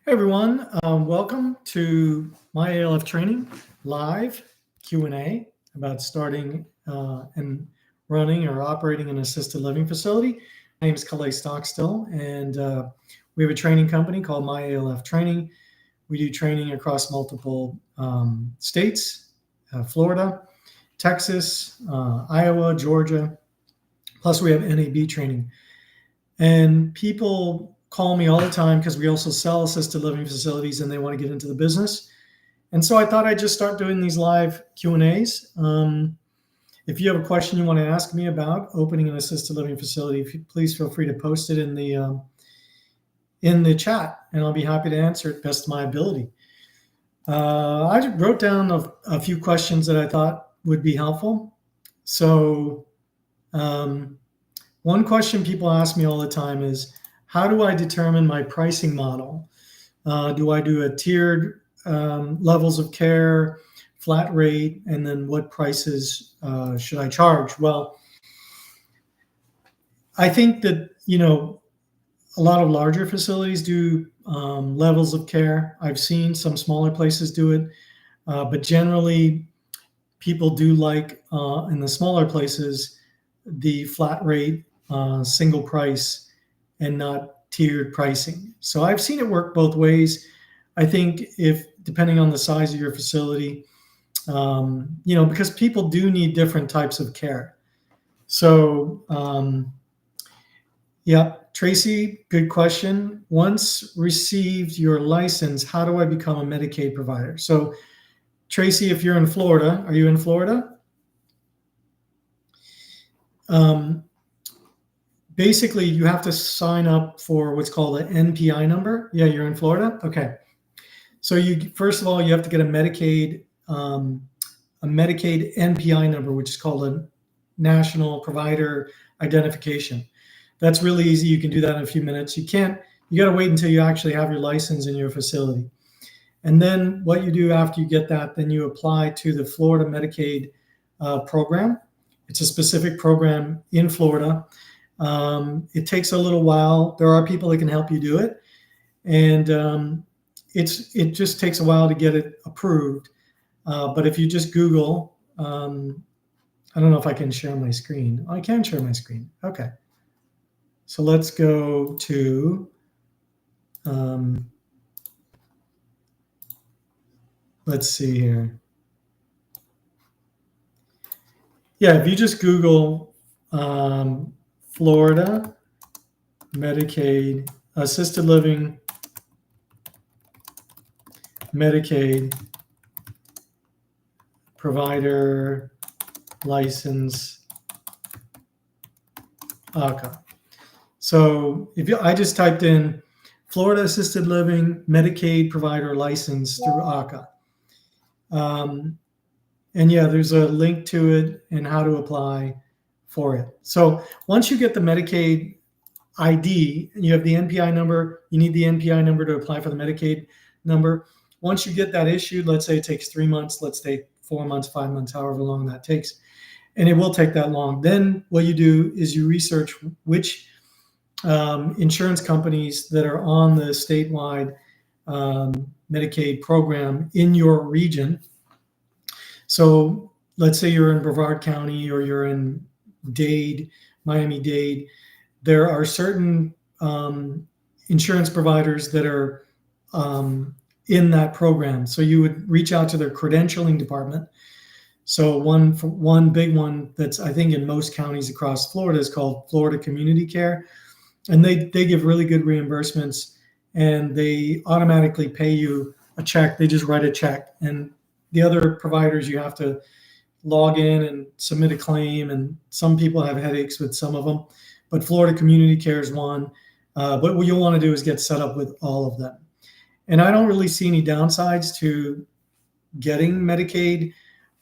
Hey everyone, welcome to My ALF Training live Q&A about starting and running or operating an assisted living facility. My name is Calais Stockstill, and we have a training company called My ALF Training. We do training across multiple states, Florida, Texas, Iowa, Georgia, plus we have NAB training. And people call me all the time because we also sell assisted living facilities and they want to get into the business. And so I thought I'd just start doing these live Q&As. If you have a question you want to ask me about opening an assisted living facility, please feel free to post it in the chat, and I'll be happy to answer it best of my ability. I wrote down a few questions that I thought would be helpful. So one question people ask me all the time is, how do I determine my pricing model? Do I do a tiered levels of care, flat rate, and then what prices should I charge? Well, I think that, a lot of larger facilities do levels of care. I've seen some smaller places do it, but generally people do like in the smaller places the flat rate, single price, and not tiered pricing. So I've seen it work both ways. I think depending on the size of your facility, because people do need different types of care. So, Tracy, good question. Once received your license, how do I become a Medicaid provider? So, Tracy, if you're in Florida, are you in Florida? Basically, you have to sign up for what's called an NPI number. Yeah, you're in Florida? Okay. So first of all, you have to get a Medicaid NPI number, which is called a National Provider Identification. That's really easy. You can do that in a few minutes. You got to wait until you actually have your license in your facility. And then what you do after you get that, then you apply to the Florida Medicaid program. It's a specific program in Florida. It takes a little while. There are people that can help you do it. And it just takes a while to get it approved. But if you just Google, I don't know if I can share my screen. I can share my screen. Okay. So let's go to, let's see here. Yeah, if you just Google Florida Medicaid, assisted living Medicaid provider license ACA. So I just typed in Florida assisted living Medicaid provider license through ACA. And yeah, there's a link to it and how to apply for it. So once you get the Medicaid ID and you have the NPI number, you need the NPI number to apply for the Medicaid number. Once you get that issued, let's say it takes 3 months, let's say 4 months, 5 months, however long that takes, and it will take that long. Then what you do is you research which insurance companies that are on the statewide Medicaid program in your region. So let's say you're in Brevard County or you're in Dade, Miami-Dade. There are certain insurance providers that are in that program. So you would reach out to their credentialing department. So one big one that's I think in most counties across Florida is called Florida Community Care. And they give really good reimbursements, and they automatically pay you a check. They just write a check. And the other providers, you have to log in and submit a claim, and some people have headaches with some of them, but Florida Community Care is one. But what you'll want to do is get set up with all of them. And I don't really see any downsides to getting Medicaid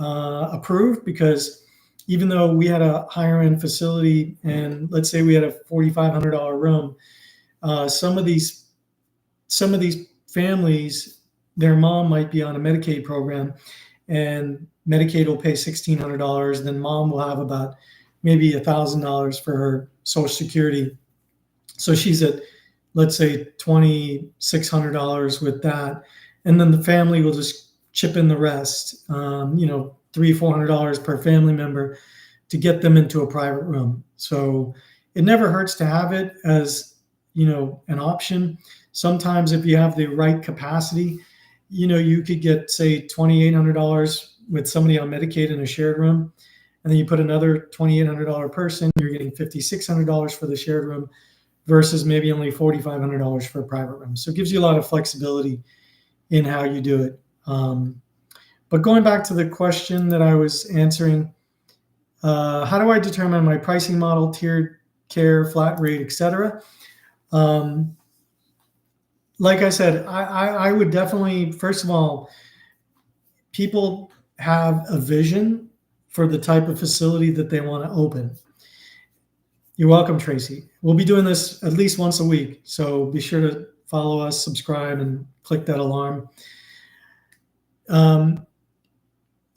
approved, because even though we had a higher end facility and let's say we had a $4,500 room, some of these families, their mom might be on a Medicaid program and Medicaid will pay $1,600. Then mom will have about maybe $1,000 for her Social Security. So she's at let's say $2,600 with that, and then the family will just chip in the rest, $300-400 per family member to get them into a private room. So it never hurts to have it as, an option. Sometimes if you have the right capacity, you could get, say, $2,800 with somebody on Medicaid in a shared room, and then you put another $2,800 person, you're getting $5,600 for the shared room versus maybe only $4,500 for a private room. So it gives you a lot of flexibility in how you do it. But going back to the question that I was answering, how do I determine my pricing model, tiered care, flat rate, etc.? Like I said, I would definitely, first of all, people have a vision for the type of facility that they want to open. You're welcome, Tracy. We'll be doing this at least once a week, so be sure to follow us, subscribe, and click that alarm.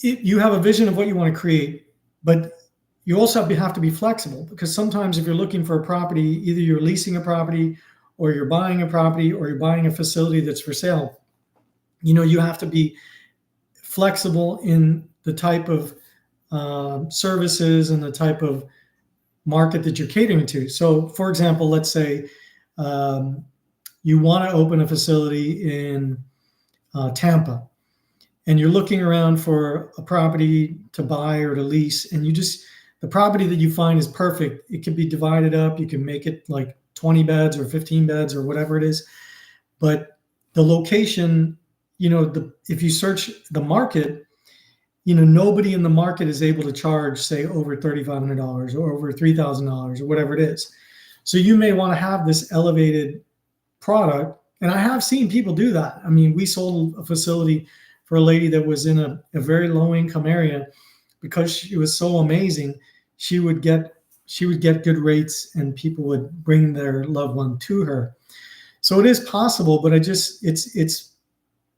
You have a vision of what you want to create, but you also have to be flexible, because sometimes if you're looking for a property, either you're leasing a property or you're buying a property or you're buying a facility that's for sale, you have to be flexible in the type of services and the type of market that you're catering to. So, for example, let's say you want to open a facility in Tampa, and you're looking around for a property to buy or to lease, and the property that you find is perfect. It can be divided up. You can make it like 20 beds or 15 beds or whatever it is. But the location, if you search the market, nobody in the market is able to charge, say, over $3,500 or over $3,000 or whatever it is. So you may want to have this elevated product. And I have seen people do that. I mean, we sold a facility for a lady that was in a very low income area. Because she was so amazing, she would get good rates, and people would bring their loved one to her. So it is possible, but it's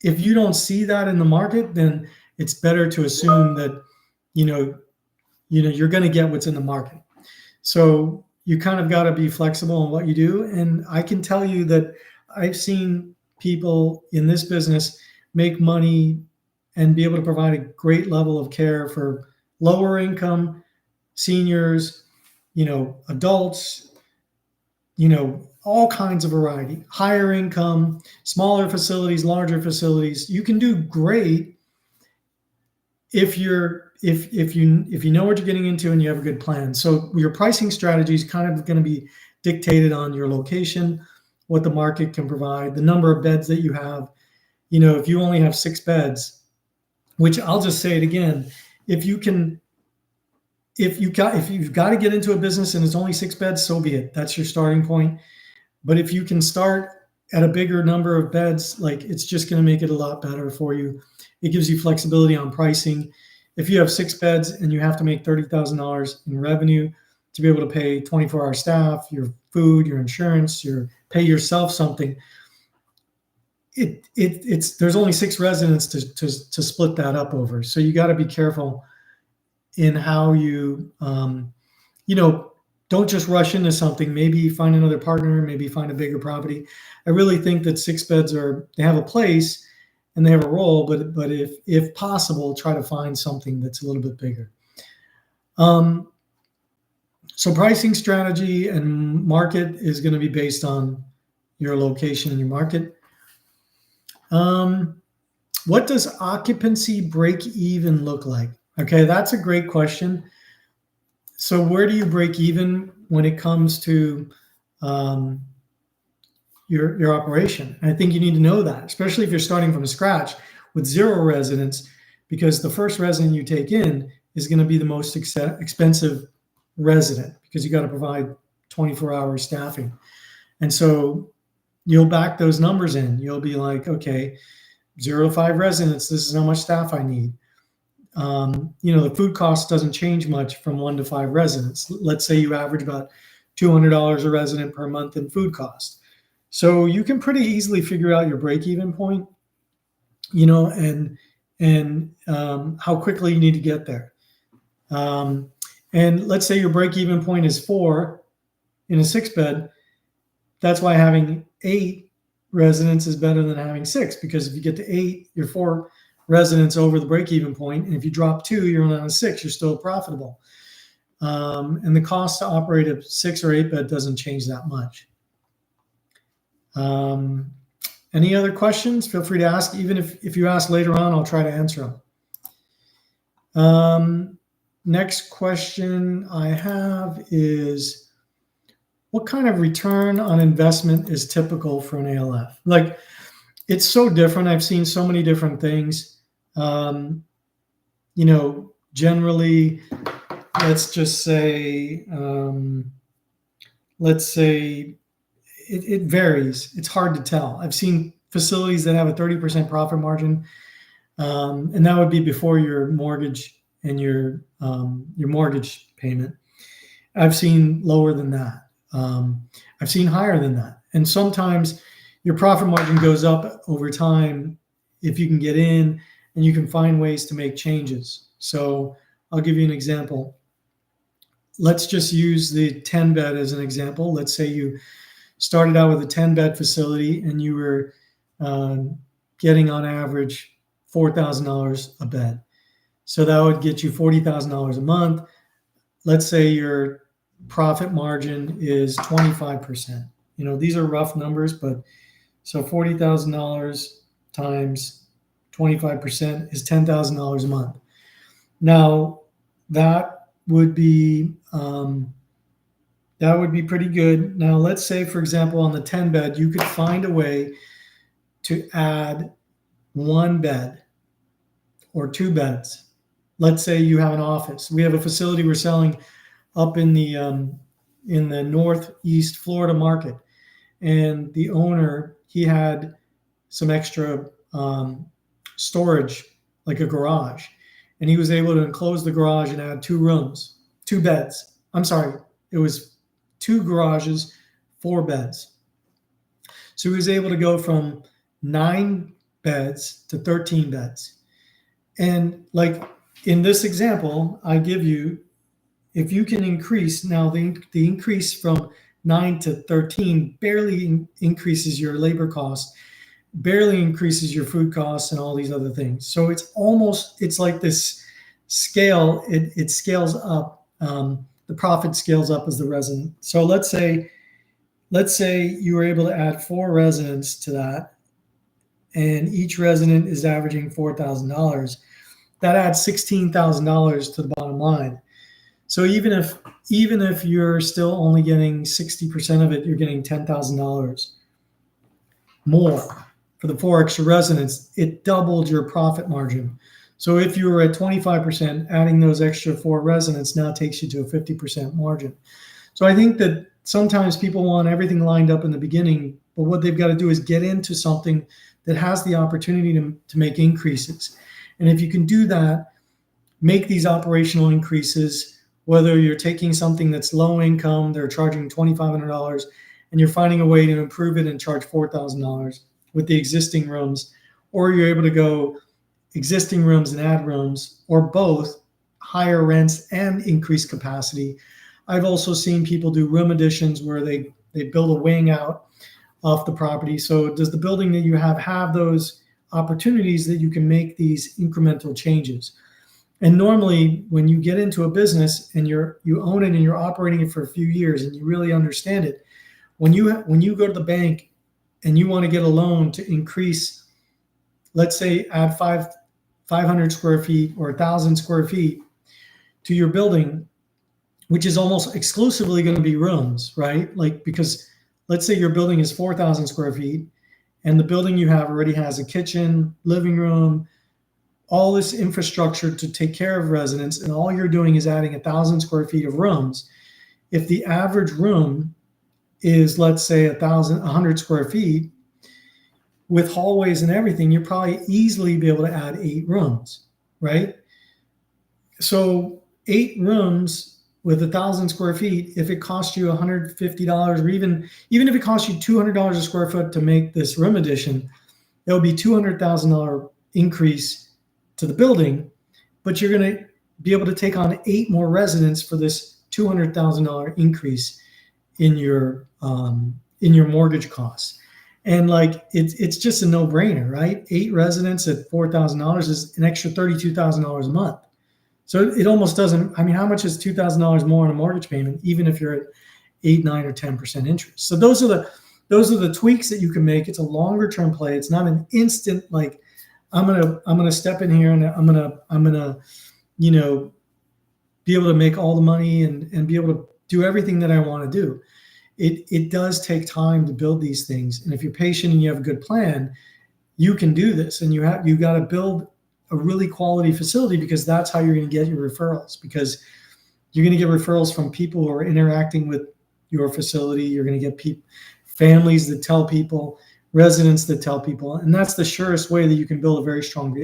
if you don't see that in the market, then it's better to assume that you're going to get what's in the market. So you kind of got to be flexible in what you do. And I can tell you that I've seen people in this business make money and be able to provide a great level of care for lower income seniors, adults, all kinds of variety, higher income, smaller facilities, larger facilities. You can do great if you know what you're getting into and you have a good plan. So your pricing strategy is kind of going to be dictated on your location, what the market can provide, the number of beds that you have. If you only have 6 beds, which I'll just say it again, if you've got to get into a business and it's only 6 beds, so be it. That's your starting point. But if you can start at a bigger number of beds, it's just going to make it a lot better for you. It gives you flexibility on pricing. If you have 6 beds and you have to make $30,000 in revenue to be able to pay 24-hour staff, your food, your insurance, pay yourself something, there's only 6 residents to split that up over. So you got to be careful in how you, don't just rush into something. Maybe find another partner, maybe find a bigger property. I really think that 6 beds they have a place and they have a role, but if possible, try to find something that's a little bit bigger. So pricing strategy and market is going to be based on your location and your market. What does occupancy break even look like? Okay, that's a great question. So where do you break even when it comes to your operation? And I think you need to know that, especially if you're starting from scratch with 0 residents, because the first resident you take in is going to be the most expensive resident, because you got to provide 24-hour staffing. And so you'll back those numbers in. You'll be like, okay, 0 to 5 residents, this is how much staff I need. The food cost doesn't change much from 1 to 5 residents. Let's say you average about $200 a resident per month in food cost. So you can pretty easily figure out your break-even point, and how quickly you need to get there. And let's say your break-even point is 4 in a 6-bed. That's why having 8 residents is better than having 6, because if you get to 8, you're 4 residents over the break-even point, and if you drop 2, you're on a 6. You're still profitable. And the cost to operate a 6 or 8 bed doesn't change that much. Any other questions? Feel free to ask. Even if you ask later on, I'll try to answer them. Next question I have is, what kind of return on investment is typical for an ALF? Like, it's so different. I've seen so many different things. Generally, let's just say, it varies. It's hard to tell. I've seen facilities that have a 30% profit margin, and that would be before your mortgage and your mortgage payment. I've seen lower than that. I've seen higher than that. And sometimes your profit margin goes up over time if you can get in and you can find ways to make changes. So I'll give you an example. Let's just use the 10 bed as an example. Let's say you started out with a 10 bed facility and you were getting on average $4,000 a bed. So that would get you $40,000 a month. Let's say your profit margin is 25%. These are rough numbers, but so $40,000 times 25% is $10,000 a month. Now that would be pretty good. Now let's say, for example, on the 10 bed, you could find a way to add 1 bed or 2 beds. Let's say you have an office. We have a facility we're selling up in the Northeast Florida market, and the owner, he had some extra storage, like a garage, and he was able to enclose the garage and add 2 beds. I'm sorry, it was 2 garages, 4 beds. So he was able to go from 9 beds to 13 beds. And like in this example, I give you, if you can increase, now the increase from 9 to 13 barely increases your labor costs, barely increases your food costs and all these other things. So it's like this scale, it scales up. The profit scales up as the resident. So let's say you were able to add 4 residents to that, and each resident is averaging $4,000. That adds $16,000 to the bottom line. So even if you're still only getting 60% of it, you're getting $10,000 more for the 4 extra residents. It doubled your profit margin. So if you were at 25%, adding those extra 4 residents now takes you to a 50% margin. So I think that sometimes people want everything lined up in the beginning, but what they've got to do is get into something that has the opportunity to make increases. And if you can do that, make these operational increases, whether you're taking something that's low income, they're charging $2,500, and you're finding a way to improve it and charge $4,000 with the existing rooms, or you're able to go existing rooms and add rooms, or both, higher rents and increase capacity. I've also seen people do room additions where they build a wing out off the property. So does the building that you have those opportunities that you can make these incremental changes? And normally when you get into a business and you own it and you're operating it for a few years and you really understand it, when you go to the bank and you want to get a loan to increase, let's say add 500 square feet or 1,000 square feet to your building, which is almost exclusively going to be rooms, right? Like, because let's say your building is 4,000 square feet and the building you have already has a kitchen, living room, all this infrastructure to take care of residents, and all you're doing is adding 1,000 square feet of rooms. If the average room is, let's say, 100 square feet, with hallways and everything, you'll probably easily be able to add 8 rooms, right? So 8 rooms with 1,000 square feet, if it costs you $150, or even if it costs you $200 a square foot to make this room addition, it will be $200,000 increase to the building, but you're going to be able to take on 8 more residents for this $200,000 increase in your in your mortgage costs. And like it's just a no-brainer, right? 8 residents at $4,000 is an extra $32,000 a month. So it almost doesn't. I mean, how much is $2,000 more on a mortgage payment, even if you're at 8, 9, or 10% interest? So those are the tweaks that you can make. It's a longer term play. It's not an instant like I'm gonna step in here and I'm gonna be able to make all the money and be able to do everything that I want to do. It does take time to build these things, and if you're patient and you have a good plan, you can do this. And you got to build a really quality facility, because that's how you're going to get your referrals, because you're going to get referrals from people who are interacting with your facility. You're going to get families that tell people, residents that tell people, and that's the surest way that you can build a very strong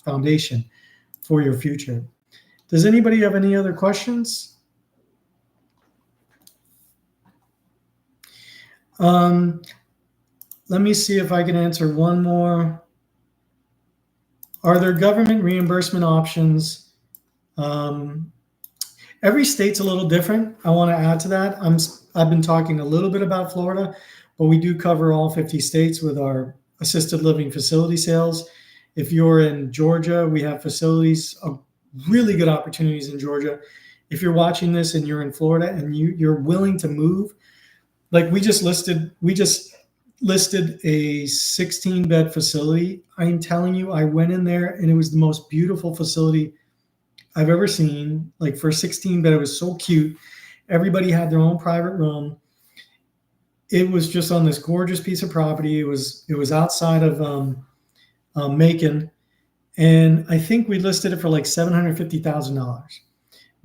foundation for your future. Does anybody have any other questions? Let me see if I can answer one more. Are there government reimbursement options? Every state's a little different. I want to add to that. I've been talking a little bit about Florida, but we do cover all 50 states with our assisted living facility sales. If you're in Georgia, we have facilities, really good opportunities in Georgia. If you're watching this and you're in Florida and you're willing to move, like we just listed a 16-bed facility. I'm telling you, I went in there and it was the most beautiful facility I've ever seen. Like for a 16-bed, it was so cute. Everybody had their own private room. It was just on this gorgeous piece of property. It was outside of Macon, and I think we listed it for like $750,000.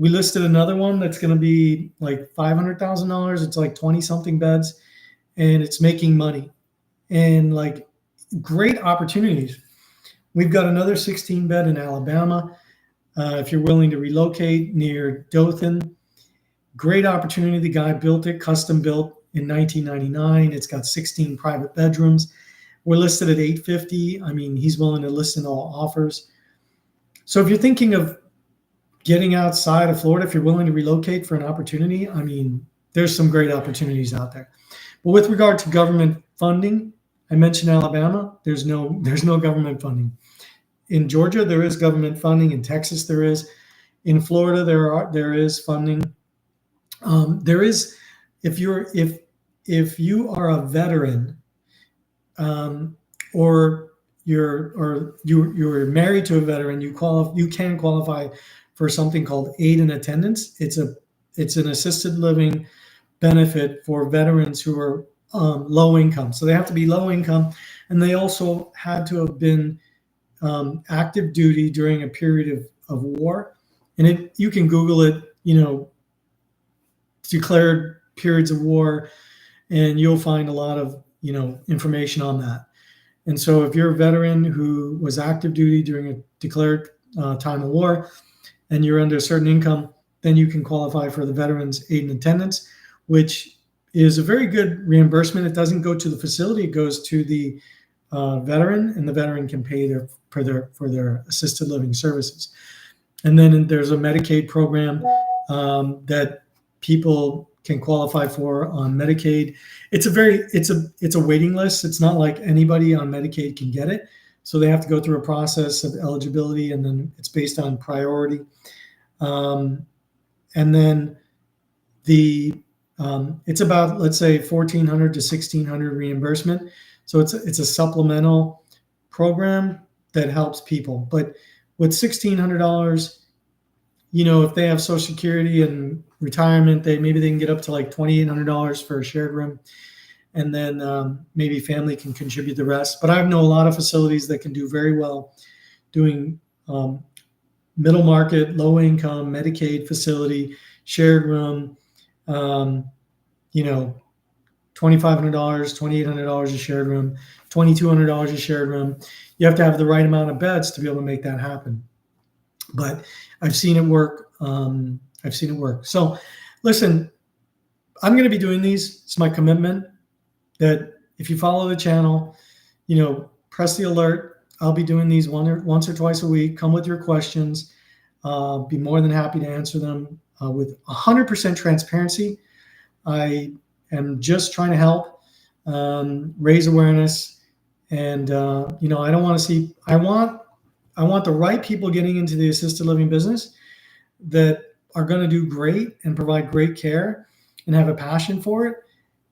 We listed another one that's going to be like $500,000. It's like 20-something beds, and it's making money and like great opportunities. We've got another 16-bed in Alabama. If you're willing to relocate near Dothan, great opportunity. The guy built it, custom built in 1999. It's got 16 private bedrooms. We're listed at $850,000. I mean, he's willing to listen to all offers. So if you're thinking of getting outside of Florida, if you're willing to relocate for an opportunity, I mean, there's some great opportunities out there. But with regard to government funding, I mentioned Alabama. There's no government funding. In Georgia, there is government funding. In Texas, there is. In Florida, there is funding. There is, if you are a veteran, or you're married to a veteran, you can qualify for something called aid in attendance. It's an assisted living benefit for veterans who are low income. So they have to be low income, and they also had to have been active duty during a period of war. And you can Google it, declared periods of war, and you'll find a lot of information on that. And so if you're a veteran who was active duty during a declared time of war, and you're under a certain income, then you can qualify for the Veterans Aid and Attendance, which is a very good reimbursement. It doesn't go to the facility; it goes to the veteran, and the veteran can pay for their assisted living services. And then there's a Medicaid program that people can qualify for on Medicaid. It's a waiting list. It's not like anybody on Medicaid can get it. So they have to go through a process of eligibility, and then it's based on priority. And then it's about, let's say, $1,400 to $1,600 reimbursement. So it's a supplemental program that helps people. But with $1,600, if they have Social Security and retirement, maybe they can get up to like $2,800 for a shared room. And then maybe family can contribute the rest. But I know a lot of facilities that can do very well doing middle market, low income, Medicaid facility, shared room, $2,500, $2,800 a shared room, $2,200 a shared room. You have to have the right amount of beds to be able to make that happen. But I've seen it work. So listen, I'm going to be doing these. It's my commitment that if you follow the channel, press the alert. I'll be doing these once or twice a week. Come with your questions. Be more than happy to answer them with 100% transparency. I am just trying to help. raise awareness. And, you know, I don't want to see, I want the right people getting into the assisted living business that are going to do great and provide great care and have a passion for it.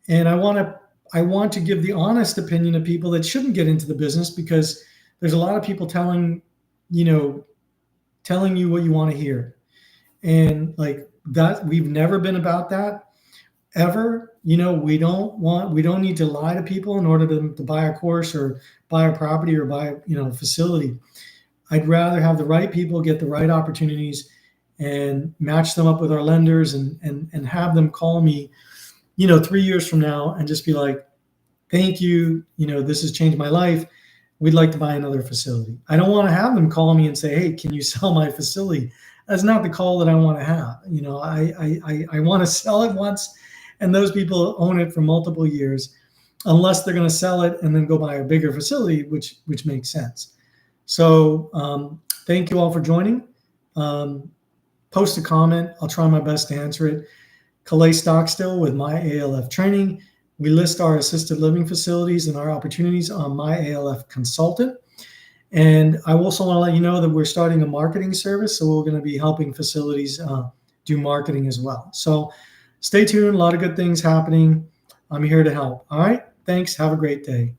And I want to give the honest opinion of people that shouldn't get into the business, because there's a lot of people telling you what you want to hear. And like that, we've never been about that ever. You know, we don't need to lie to people in order to buy a course or buy a property or buy, a facility. I'd rather have the right people get the right opportunities and match them up with our lenders and have them call me, 3 years from now and just be like, thank you. This has changed my life. We'd like to buy another facility. I don't want to have them call me and say, hey, can you sell my facility? That's not the call that I want to have. I want to sell it once, and those people own it for multiple years, unless they're going to sell it and then go buy a bigger facility, which makes sense. So thank you all for joining. Post a comment. I'll try my best to answer it. Calais Stockstill with My ALF Training. We list our assisted living facilities and our opportunities on My ALF Consultant. And I also want to let you know that we're starting a marketing service. So we're going to be helping facilities do marketing as well. So stay tuned. A lot of good things happening. I'm here to help. All right. Thanks. Have a great day.